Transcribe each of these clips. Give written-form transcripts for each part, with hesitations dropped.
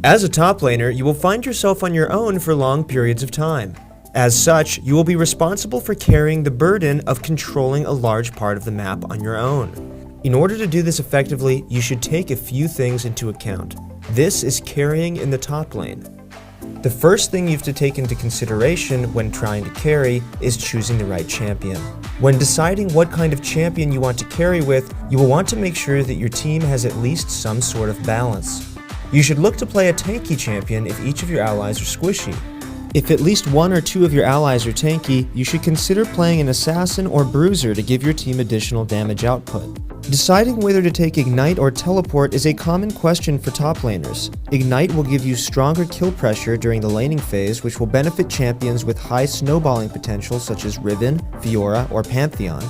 As a top laner, you will find yourself on your own for long periods of time. As such, you will be responsible for carrying the burden of controlling a large part of the map on your own. In order to do this effectively, you should take a few things into account. This is carrying in the top lane. The first thing you have to take into consideration when trying to carry is choosing the right champion. When deciding what kind of champion you want to carry with, you will want to make sure that your team has at least some sort of balance. You should look to play a tanky champion if each of your allies are squishy. If at least one or two of your allies are tanky, you should consider playing an assassin or bruiser to give your team additional damage output. Deciding whether to take Ignite or Teleport is a common question for top laners. Ignite will give you stronger kill pressure during the laning phase, which will benefit champions with high snowballing potential such as Riven, Fiora, or Pantheon.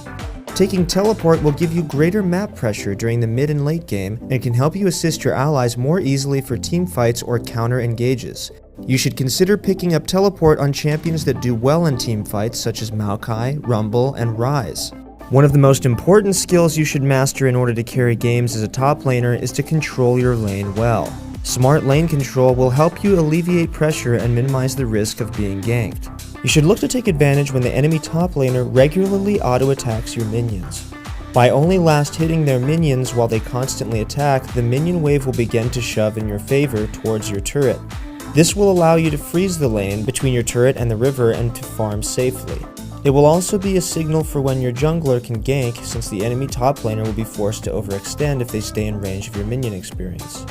Taking Teleport will give you greater map pressure during the mid and late game and can help you assist your allies more easily for teamfights or counter engages. You should consider picking up Teleport on champions that do well in teamfights such as Maokai, Rumble, and Ryze. One of the most important skills you should master in order to carry games as a top laner is to control your lane well. Smart lane control will help you alleviate pressure and minimize the risk of being ganked. You should look to take advantage when the enemy top laner regularly auto-attacks your minions. By only last hitting their minions while they constantly attack, the minion wave will begin to shove in your favor towards your turret. This will allow you to freeze the lane between your turret and the river and to farm safely. It will also be a signal for when your jungler can gank, since the enemy top laner will be forced to overextend if they stay in range of your minion experience.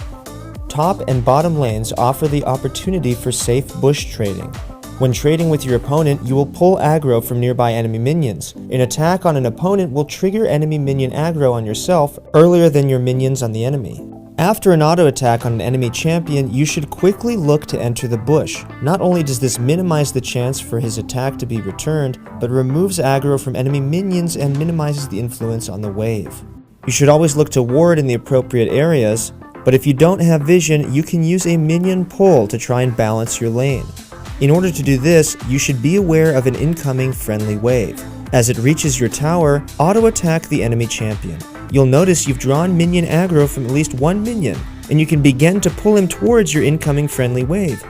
Top and bottom lanes offer the opportunity for safe bush trading. When trading with your opponent, you will pull aggro from nearby enemy minions. An attack on an opponent will trigger enemy minion aggro on yourself earlier than your minions on the enemy. After an auto attack on an enemy champion, you should quickly look to enter the bush. Not only does this minimize the chance for his attack to be returned, but removes aggro from enemy minions and minimizes the influence on the wave. You should always look to ward in the appropriate areas, but if you don't have vision, you can use a minion pull to try and balance your lane. In order to do this, you should be aware of an incoming friendly wave. As it reaches your tower, auto-attack the enemy champion. You'll notice you've drawn minion aggro from at least one minion, and you can begin to pull him towards your incoming friendly wave.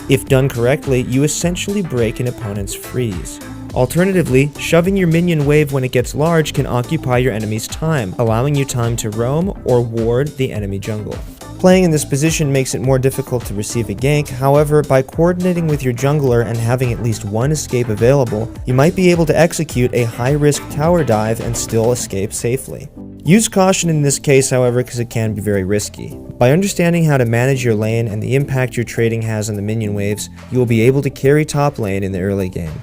If done correctly, you essentially break an opponent's freeze. Alternatively, shoving your minion wave when it gets large can occupy your enemy's time, allowing you time to roam or ward the enemy jungle. Playing in this position makes it more difficult to receive a gank. However, by coordinating with your jungler and having at least one escape available, you might be able to execute a high-risk tower dive and still escape safely. Use caution in this case, however, because it can be very risky. By understanding how to manage your lane and the impact your trading has on the minion waves, you will be able to carry top lane in the early game.